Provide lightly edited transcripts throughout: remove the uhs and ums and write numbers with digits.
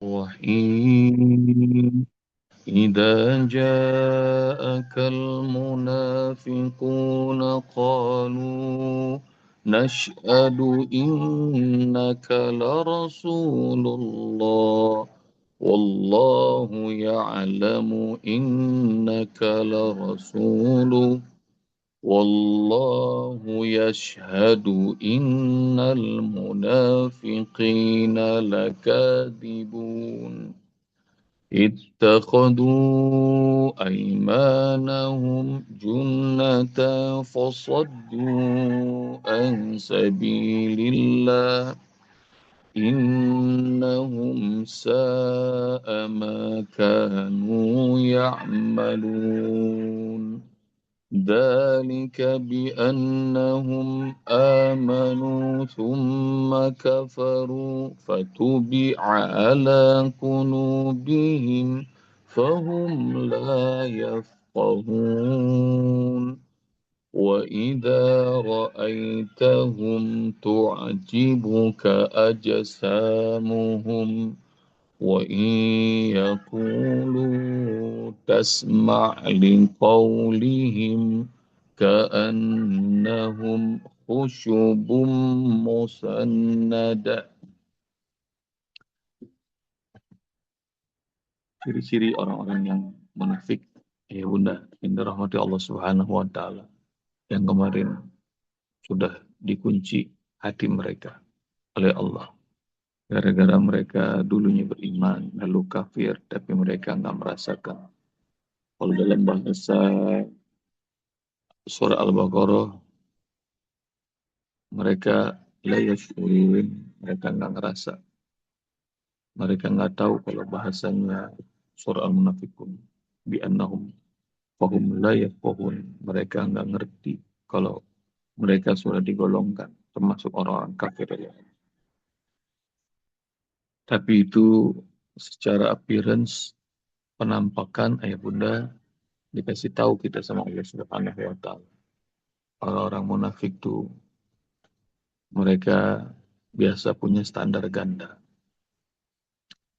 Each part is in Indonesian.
الرحيم إذا جاءك المنافقون قالوا نشهد إنك لرسول الله والله يعلم إنك لرسوله والله يشهد إن المنافقين لكاذبون اتخذوا أيمانهم جنة فصدوا عن سبيل الله إنهم ساء ما كانوا يعملون ذلك بأنهم آمنوا ثم كفروا فتبع على قلوبهم فهم لا يفقهون وإذا رأيتهم تعجبك أجسامهم وإن يقولوا تسمع لقولهم كأنهم خشب مسندة. Ciri-ciri orang-orang yang munafik, ya bunda, yang dirahmati Allah Subhanahu wa Ta'ala, yang kemarin sudah dikunci hati mereka oleh Allah. Gara-gara mereka dulunya beriman, lalu kafir, tapi mereka nggak merasakan. Kalau dalam bahasa surah Al-Baqarah, mereka la yash'urun, mereka nggak ngerasa, mereka nggak tahu kalau bahasanya surah Al-Munafikun bi annahum fahum la yafqahun, mereka nggak ngerti kalau mereka sudah digolongkan termasuk orang-orang kafir ya. Tapi itu secara appearance, penampakan ayah bunda, dikasih tahu kita sama Allah Subhanahu wa Ta'ala. Orang-orang munafik tuh mereka biasa punya standar ganda.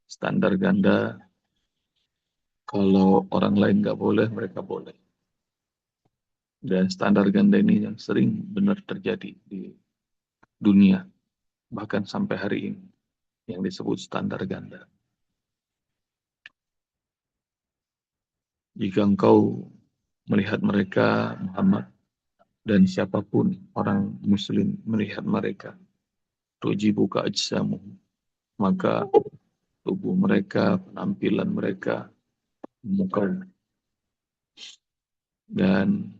Standar ganda, kalau orang lain nggak boleh, mereka boleh. Dan standar ganda ini yang sering benar terjadi di dunia, bahkan sampai hari ini, yang disebut standar ganda. Jika engkau melihat mereka, Muhammad, dan siapapun orang muslim melihat mereka, tujibuka ajsamu, maka tubuh mereka, penampilan mereka, muka, dan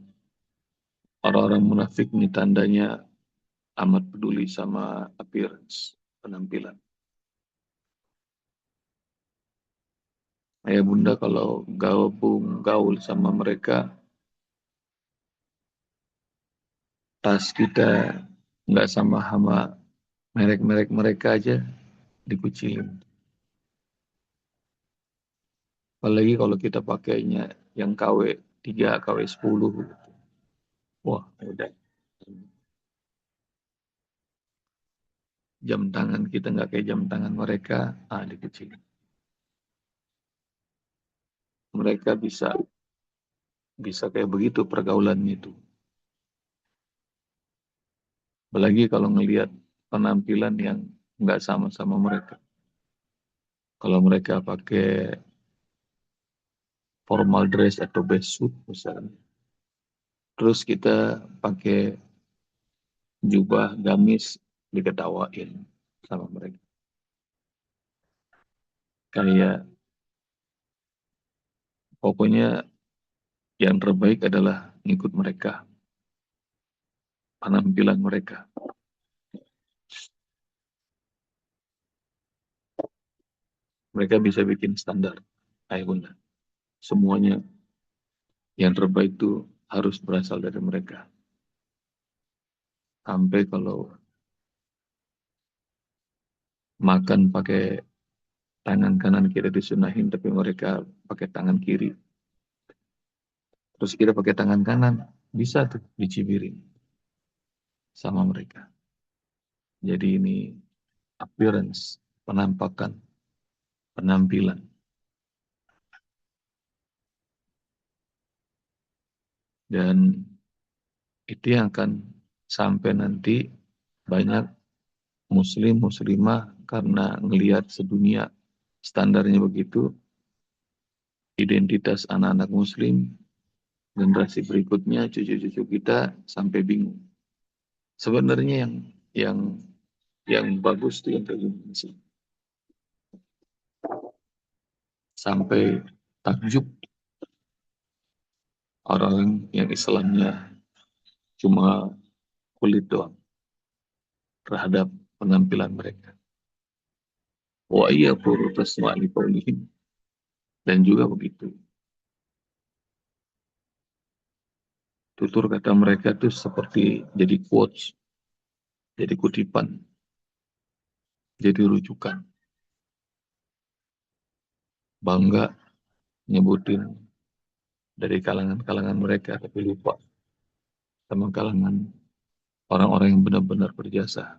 orang-orang munafik ini tandanya amat peduli sama appearance, penampilan. Ayah bunda kalau gabung gaul sama mereka, tas kita nggak sama merek-merek mereka aja dikucilin. Apalagi kalau kita pakainya yang KW 3, KW 10. Wah, udah. Jam tangan kita nggak kayak jam tangan mereka, dikucilin. Mereka bisa bisa kayak begitu pergaulannya itu. Apalagi kalau ngelihat penampilan yang nggak sama-sama mereka. Kalau mereka pakai formal dress atau best suit misalnya. Terus kita pakai jubah gamis, diketawain sama mereka. Kayak pokoknya yang terbaik adalah ngikut mereka, penampilan mereka. Mereka bisa bikin standar. Ayah bunda. Semuanya yang terbaik itu harus berasal dari mereka. Sampai kalau makan pakai tangan kanan kita disunahin, tapi mereka pakai tangan kiri. Terus kita pakai tangan kanan, bisa tuh dicibirin sama mereka. Jadi ini appearance, penampakan. penampilan. Dan itu yang akan sampai nanti banyak muslim, muslimah karena ngelihat sedunia standarnya begitu, identitas anak-anak muslim, generasi berikutnya, cucu-cucu kita sampai bingung. Sebenarnya yang yang bagus itu yang kayak gini sih. Sampai takjub orang yang Islamnya cuma kulit doang terhadap penampilan mereka. Wa iya puru tasma'li qaulihim. Dan juga begitu. Tutur kata mereka itu seperti jadi quotes, jadi kutipan, jadi rujukan. Bangga nyebutin dari kalangan-kalangan mereka, tapi lupa sama kalangan orang-orang yang benar-benar berjasa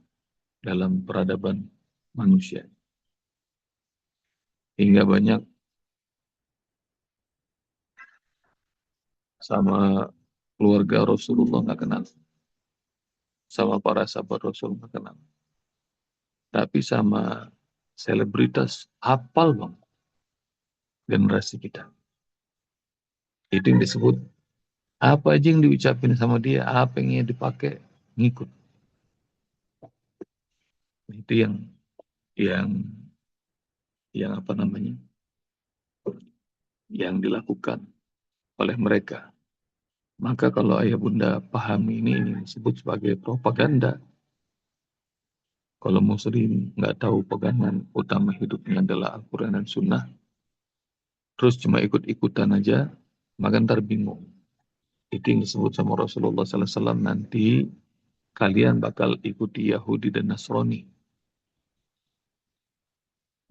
dalam peradaban manusia. Hingga banyak sama keluarga Rasulullah nggak kenal, sama para sahabat Rasul nggak kenal. Tapi sama selebritas hafal bang generasi kita. Itu yang disebut apa aja yang diucapin sama dia, apa yang dipakai ngikut. Itu yang yang apa namanya, yang dilakukan oleh mereka. Maka kalau ayah bunda pahami ini disebut sebagai propaganda. Kalau muslim nggak tahu pegangan utama hidupnya adalah Al-Quran dan Sunnah, terus cuma ikut-ikutan aja, maka ntar bingung. Itu yang disebut sama Rasulullah SAW, nanti kalian bakal ikuti Yahudi dan Nasrani.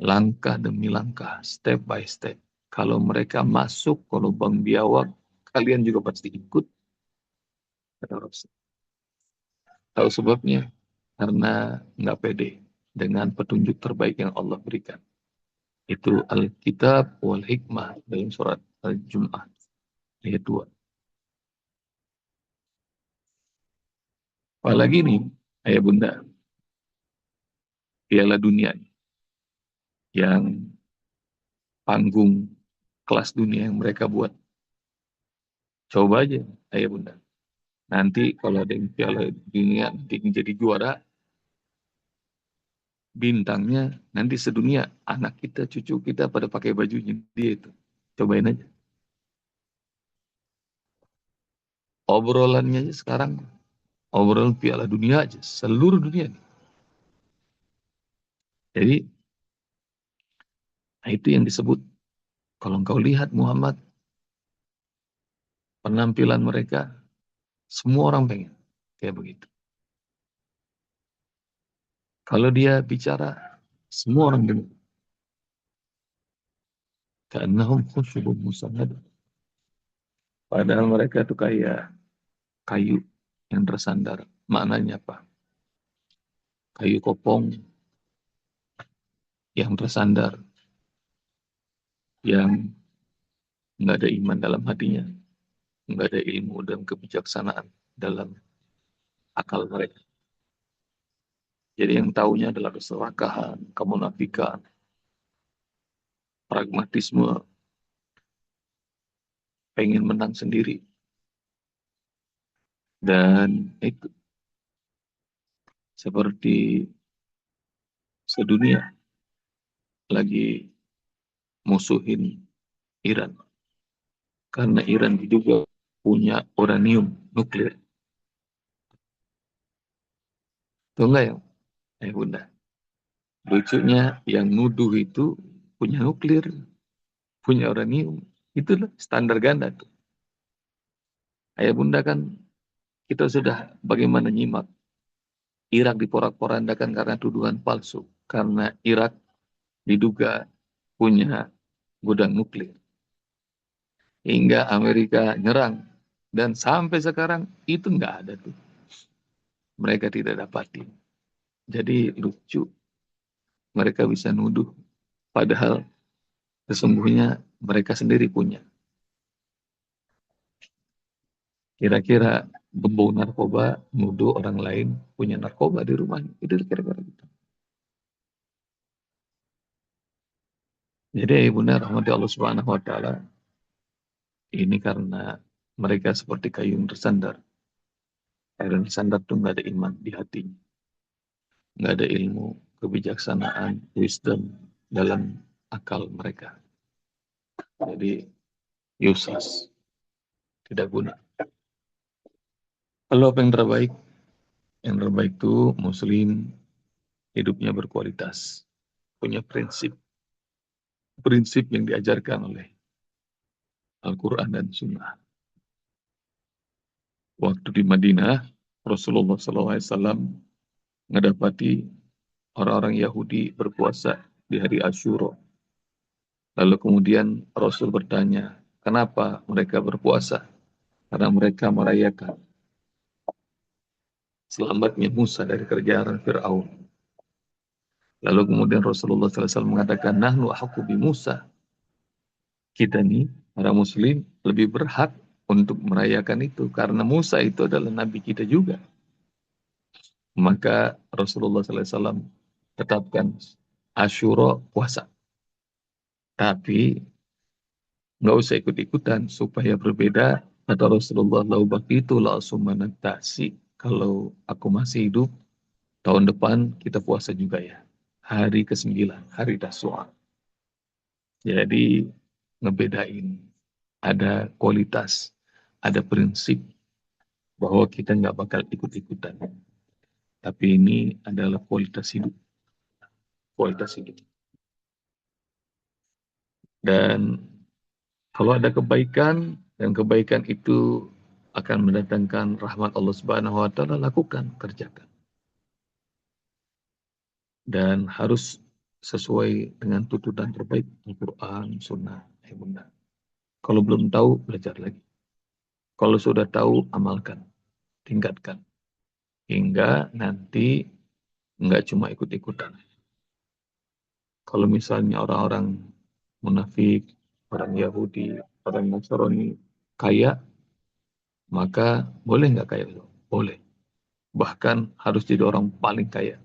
Langkah demi langkah, step by step. Kalau mereka masuk ke lubang biawak, kalian juga pasti ikut. Kata Rasul. Tahu sebabnya? Karena nggak pede dengan petunjuk terbaik yang Allah berikan. Itu Alkitab wal Hikmah dalam surat Al-Jum'ah ayat 2. Apalagi nih, ayah bunda, Piala Dunia yang panggung kelas dunia yang mereka buat. Coba aja, ayah bunda. Nanti kalau ada yang Piala Dunia nanti menjadi juara, bintangnya nanti sedunia, anak kita, cucu kita pada pakai bajunya dia itu. Cobain aja. Obrolannya aja sekarang, obrolan Piala Dunia aja, seluruh dunia. Jadi, nah itu yang disebut, kalau engkau lihat Muhammad, penampilan mereka, semua orang pengen kayak begitu. Kalau dia bicara, semua orang dengar. Ka'annahum khusyubun musannad. Padahal mereka itu kayak kayu yang tersandar. Maknanya apa? Kayu kopong yang tersandar, yang nggak ada iman dalam hatinya, nggak ada ilmu dan kebijaksanaan dalam akal mereka. Jadi yang taunya adalah keserakahan, kemunafikan, pragmatisme, pengen menang sendiri. Dan itu seperti sedunia lagi musuhin Iran. Karena Iran juga punya uranium nuklir. Itu enggak ya? Bunda. Lucunya yang nuduh itu punya nuklir, punya uranium. Itulah standar ganda tuh. Ayah bunda kan kita sudah bagaimana nyimak. Irak diporak-porandakan karena tuduhan palsu. Karena Irak diduga punya gudang nuklir. Hingga Amerika nyerang. Dan sampai sekarang itu nggak ada tuh. Mereka tidak dapatin. Jadi lucu. Mereka bisa nuduh. Padahal Sesungguhnya mereka sendiri punya. Kira-kira gembong narkoba nuduh orang lain punya narkoba di rumahnya. Itu kira-kira gitu. Jadi ibunda rahmati Allah Subhanahu wa taala, ini karena mereka seperti kayu yang bersandar. Kayu yang bersandar itu nggak ada iman di hatinya. Nggak ada ilmu, kebijaksanaan, wisdom dalam akal mereka. Jadi useless, tidak guna. Kalau apa yang terbaik? Yang terbaik itu muslim hidupnya berkualitas, punya prinsip. Prinsip yang diajarkan oleh Al-Quran dan Sunnah. Waktu di Madinah, Rasulullah SAW mendapati orang-orang Yahudi berpuasa di hari Asyura. Lalu kemudian Rasul bertanya, kenapa mereka berpuasa? Karena mereka merayakan selamatnya Musa dari kerjaan Fir'aun. Lalu kemudian Rasulullah SAW mengatakan, nahnu ahaqu bi Musa. Kita nih, para muslim, lebih berhak untuk merayakan itu. Karena Musa itu adalah nabi kita juga. Maka Rasulullah SAW tetapkan Asyura puasa. Tapi nggak usah ikut-ikutan supaya berbeda. Kata Rasulullah, lau baqitu la asumanatasi. Kalau aku masih hidup, tahun depan kita puasa juga ya. Hari ke-9, hari Tashua. Jadi ngebedain. Ada kualitas, ada prinsip bahwa kita nggak bakal ikut-ikutan. Tapi ini adalah kualitas hidup. Kualitas hidup. Dan kalau ada kebaikan, dan kebaikan itu akan mendatangkan rahmat Allah Subhanahu wa taala, lakukan, kerjakan. Dan harus sesuai dengan tuntunan terbaik Al-Quran, Sunnah, Bunda. Kalau belum tahu, belajar lagi. Kalau sudah tahu, amalkan, tingkatkan. Hingga nanti nggak cuma ikut-ikutan. Kalau misalnya orang-orang munafik, orang Yahudi, orang Nasrani kaya, maka boleh nggak kaya itu? Boleh. Bahkan harus jadi orang paling kaya.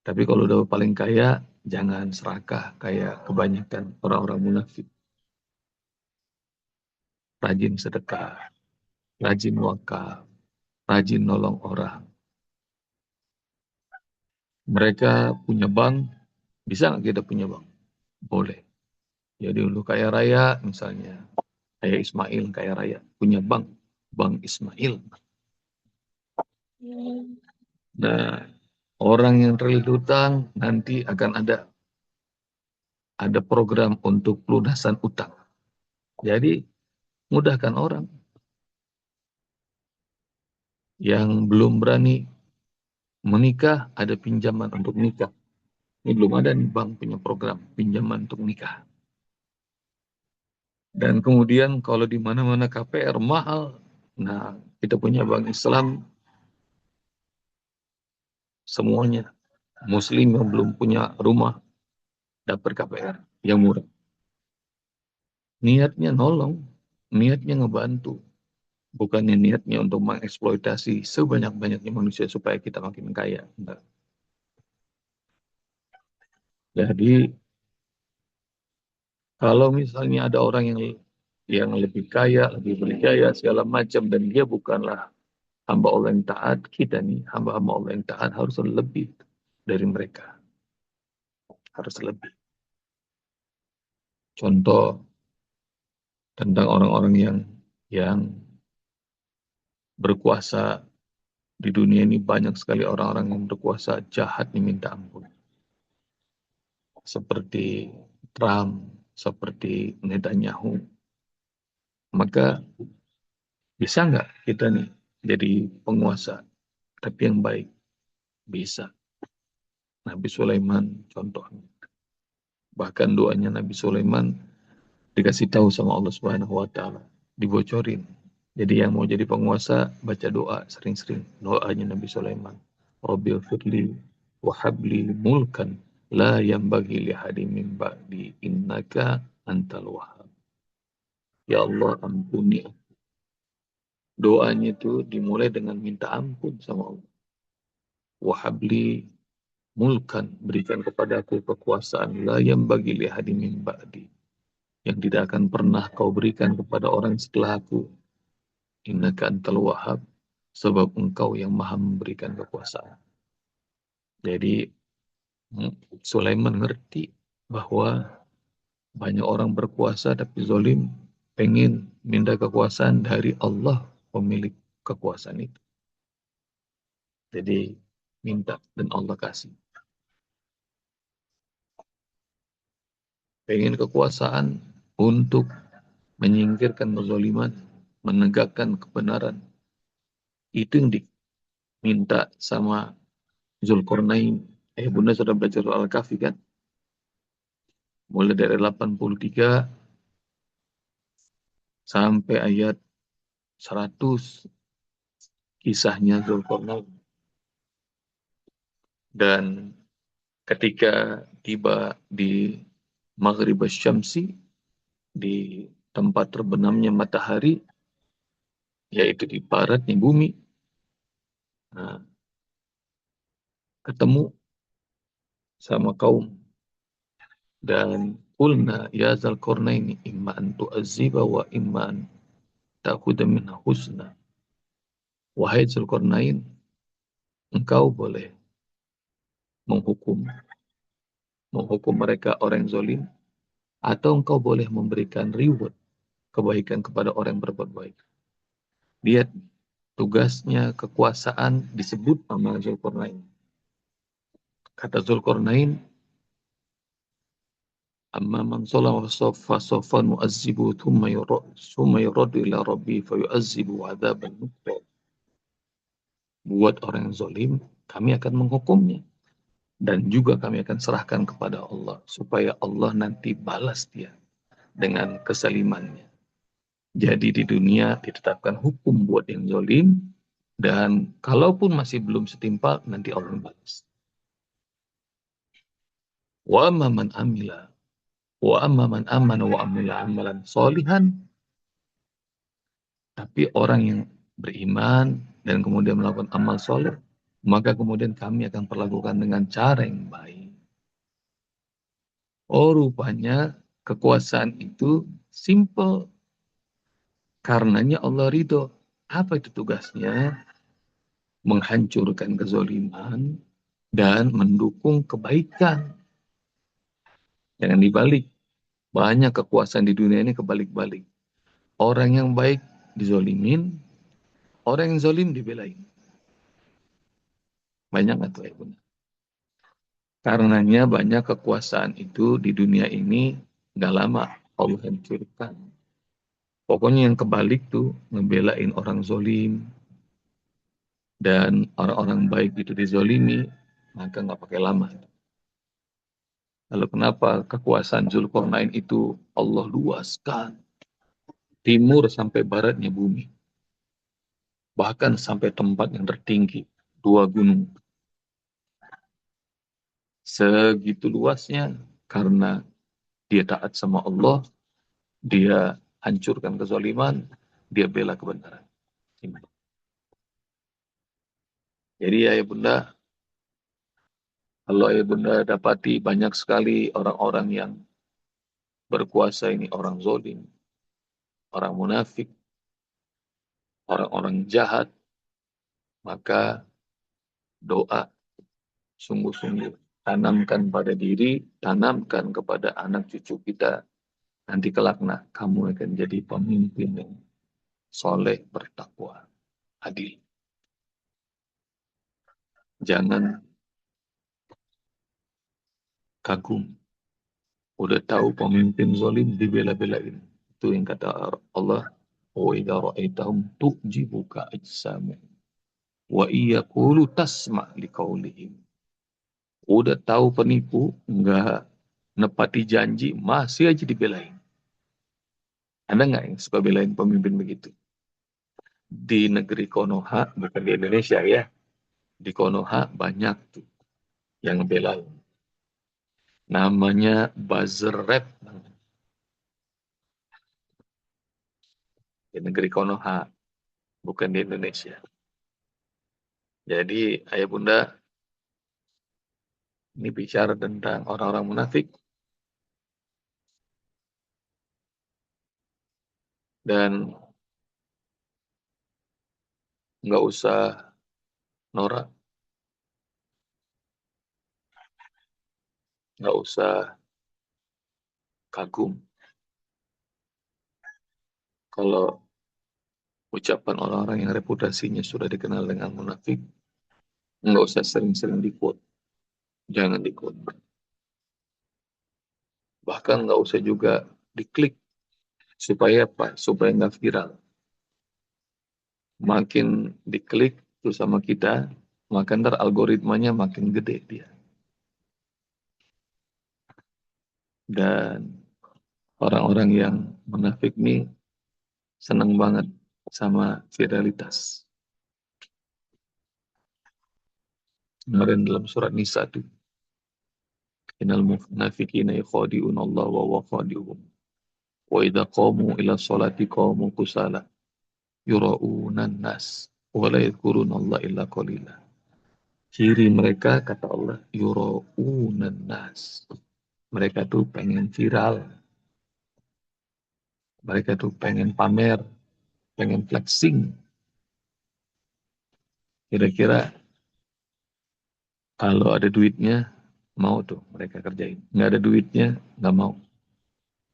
Tapi kalau udah paling kaya, jangan serakah kayak kebanyakan orang-orang munafik. Rajin sedekah, rajin wakaf, rajin nolong orang. Mereka punya bank, bisa nggak kita punya bank? Boleh. Jadi dulu kaya raya misalnya, kayak Ismail kaya raya, punya bank, Bank Ismail. Nah, orang yang terlilit hutang nanti akan ada program untuk pelunasan utang. Jadi mudahkan orang yang belum berani menikah, ada pinjaman untuk nikah. Ini belum ada nih bank punya program pinjaman untuk nikah. Dan kemudian kalau di mana-mana KPR mahal, nah kita punya bank Islam semuanya. Muslim yang belum punya rumah dapat KPR yang murah. Niatnya nolong, niatnya ngebantu. Bukannya niatnya untuk mengeksploitasi sebanyak-banyaknya manusia supaya kita makin kaya. Enggak. Jadi kalau misalnya ada orang yang lebih kaya, lebih berjaya segala macam dan dia bukanlah hamba Allah yang taat, kita nih hamba-hamba Allah yang taat harus lebih dari mereka. Harus lebih. Contoh tentang orang-orang yang berkuasa di dunia ini, banyak sekali orang-orang yang berkuasa jahat diminta ampun. Seperti Trump, seperti Netanyahu. Maka bisa nggak kita nih jadi penguasa tapi yang baik? Bisa. Nabi Sulaiman contohnya. Bahkan doanya Nabi Sulaiman dikasih tahu sama Allah Subhanahu wa taala, dibocorin. Jadi yang mau jadi penguasa baca doa sering-sering. Doanya Nabi Sulaiman. Rabbil firli wa habli mulkan La yanbaghi li ahadin min ba'di innaka antal wahhab. Ya Allah, ampuni aku. Doanya itu dimulai dengan minta ampun sama Allah. Wahabli mulkan, berikan kepadaku kekuasaan. La yanbaghi li ahadin min ba'di, yang tidak akan pernah kau berikan kepada orang setelah aku. Innaka antal wahhab, sebab engkau yang maha memberikan kekuasaan. Jadi Sulaiman ngerti bahwa banyak orang berkuasa tapi zalim, pengen minta kekuasaan dari Allah, pemilik kekuasaan itu. Jadi minta dan Allah kasih. Pengen kekuasaan untuk menyingkirkan kezaliman, menegakkan kebenaran. Itu yang diminta sama Zulkarnain. Bunda sudah belajar Al-Kahfi kan? Mulai dari 83 sampai ayat 100 kisahnya Zulkarnain. Dan ketika tiba di Maghrib Syamsi, di tempat terbenamnya matahari, yaitu di baratnya bumi, nah, ketemu sama kaum dan qulna ya Zulkarnain imma an tu'azziba wa imma an ta'khudha minha husna. Wahai Zulkarnain, engkau boleh menghukum mereka orang yang zalim, atau engkau boleh memberikan reward, kebaikan kepada orang yang berbuat baik. Lihat tugasnya kekuasaan disebut nama Zulkarnain. Kata Zulkarnain, amma man salama fa nu'azzibu thumma yuradu ila rabbi fa yu'azzibu 'adzaban nukra. Buat orang yang zalim, kami akan menghukumnya. Dan juga kami akan serahkan kepada Allah, supaya Allah nanti balas dia dengan kesalimannya. Jadi di dunia ditetapkan hukum buat yang zalim, dan kalaupun masih belum setimpal, nanti Allah balas. Wa amma man amana wa amila amalan solihan. Tapi orang yang beriman dan kemudian melakukan amal soleh, maka kemudian kami akan perlakukan dengan cara yang baik. Oh, rupanya kekuasaan itu simple. Karenanya Allah ridho. Apa itu tugasnya? Menghancurkan kezaliman dan mendukung kebaikan. Jangan dibalik. Banyak kekuasaan di dunia ini kebalik-balik. Orang yang baik dizolimin, orang yang zalim dibelain. Banyak nggak tuh ya Bunda? Karenanya banyak kekuasaan itu di dunia ini nggak lama Allah hancurkan. Pokoknya yang kebalik tuh ngebelain orang zolim dan orang-orang baik itu dizolimi, maka nggak pakai lama. Lalu kenapa kekuasaan Zulkarnain itu Allah luaskan timur sampai baratnya bumi, bahkan sampai tempat yang tertinggi, 2 gunung. Segitu luasnya karena dia taat sama Allah, dia hancurkan kezaliman, dia bela kebenaran. Jadi ya Bunda, kalau ya Bunda dapati banyak sekali orang-orang yang berkuasa ini orang zalim, orang munafik, orang-orang jahat, maka doa sungguh-sungguh tanamkan pada diri, tanamkan kepada anak cucu kita. Nanti kelak kamu akan jadi pemimpin yang soleh, bertakwa, adil. Jangan kagum. Udah tahu pemimpin zalim dibela-belain. Itu yang kata Allah, wa idza ra'aitahum tu'jibuka ajsamuhum wa iyaqulu tasma' liqaulihim. Udah tahu penipu, enggak nepati janji, masih aja dibelain. Ada nggak yang suka belain pemimpin begitu? Di negeri Konoha, bukan di Indonesia ya, di Konoha banyak tuh yang ngebelain. Namanya buzzer rap di negeri Konoha, bukan di Indonesia. Jadi ayah bunda ini bicara tentang orang-orang munafik dan nggak usah norak, nggak usah kagum kalau ucapan orang-orang yang reputasinya sudah dikenal dengan munafik, nggak usah sering-sering di-quote, jangan di-quote. Bahkan nggak usah juga diklik supaya apa? Supaya nggak viral. Makin diklik terus sama kita, maka ntar algoritmanya makin gede dia. Dan orang-orang yang munafik nih seneng banget sama viralitas. Kemarin dalam surat Nisa tuh, innal munafiqina yukhadi'un Allah wa huwa khadi'uhum. Wa idza qamu ila sholati qamu kusala yura'unan nas wa la yadhkuruna Allah illa qalila. Ciri mereka kata Allah yura'unan nas. Mereka tuh pengen viral, mereka tuh pengen pamer, pengen flexing. Kira-kira kalau ada duitnya mau tuh mereka kerjain. Nggak ada duitnya nggak mau.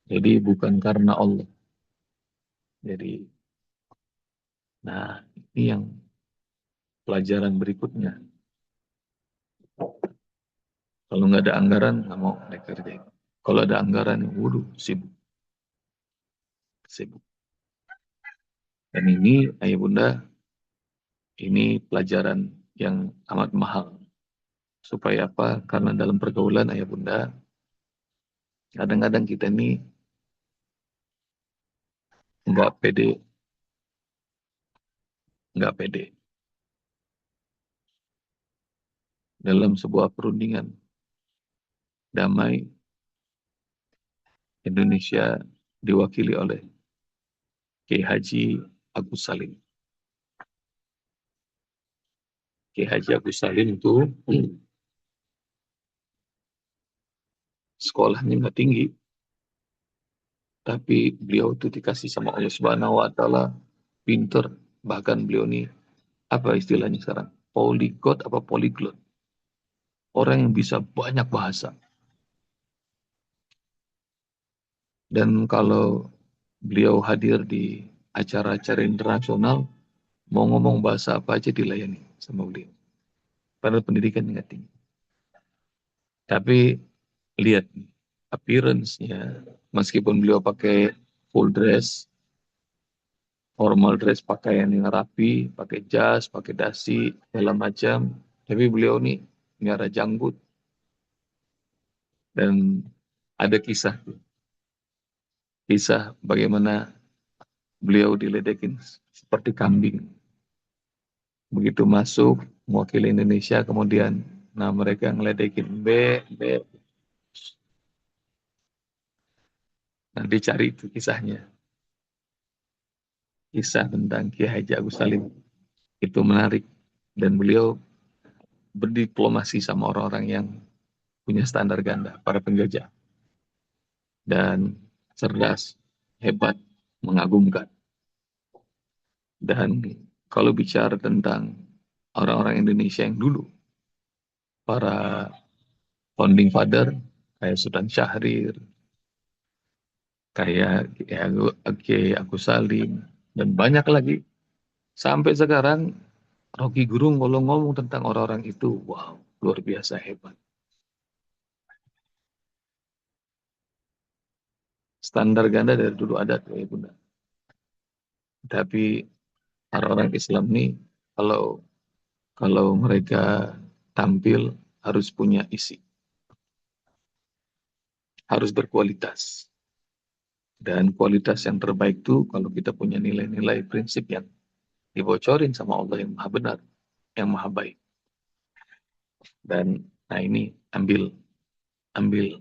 Jadi bukan karena Allah. Jadi, nah ini yang pelajaran berikutnya. Kalau nggak ada anggaran nggak mau mereka kerjain. Kalau ada anggaran, waduh sibuk, sibuk. Dan ini ayah bunda, ini pelajaran yang amat mahal. Supaya apa? Karena dalam pergaulan ayah bunda, kadang-kadang kita ini nggak pede, nggak pede dalam sebuah perundingan damai. Indonesia diwakili oleh Kiai Haji Agus Salim. Kiai Haji Agus Salim itu sekolahnya nggak tinggi, tapi beliau itu dikasih sama Allah Subhanahu Wa Taala pinter. Bahkan beliau ini apa istilahnya sekarang? Polyglot apa polyglot? Orang yang bisa banyak bahasa. Dan kalau beliau hadir di acara-acara internasional, mau ngomong bahasa apa aja dilayani sama beliau. Padahal pendidikan nggak tinggi. Tapi lihat appearance-nya, meskipun beliau pakai full dress, formal dress, pakaian yang rapi, pakai jas, pakai dasi, segala macam, tapi beliau nih miara janggut. Dan ada kisah bagaimana beliau diledekin seperti kambing. Begitu masuk mewakili Indonesia, kemudian nah mereka ngeledekin be. Nah dicari itu kisahnya. Kisah tentang Kiai Haji Agus Salim. Itu menarik. Dan beliau berdiplomasi sama orang-orang yang punya standar ganda, para penjajah. Dan cerdas, hebat, mengagumkan. Dan kalau bicara tentang orang-orang Indonesia yang dulu, para founding father, kayak Sultan Syahrir, kayak Kiai Agus Salim, dan banyak lagi. Sampai sekarang, Rocky Gerung kalau ngomong tentang orang-orang itu, wow, luar biasa hebat. Standar ganda dari dulu ada tuh ya Bunda. Tapi orang-orang Islam nih, kalau kalau mereka tampil harus punya isi, harus berkualitas. Dan kualitas yang terbaik tuh kalau kita punya nilai-nilai prinsip yang dibocorin sama Allah yang maha benar, yang maha baik. Dan nah ini ambil ambil,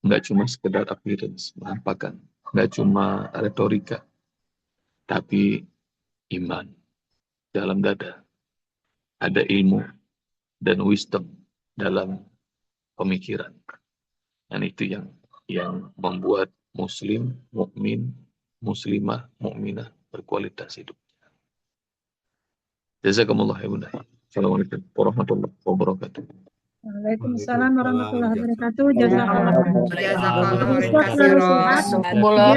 nggak cuma sekedar appearance, menampakkan, nggak cuma retorika, tapi iman dalam dada, ada ilmu dan wisdom dalam pemikiran. Dan itu yang membuat muslim, mukmin, muslimah, mukminah berkualitas hidup. Jazakumullah ya Bunda. Assalamualaikum warahmatullahi wabarakatuh. Waalaikumsalam warahmatullahi wabarakatuh. Jazakallah. Jazakallah.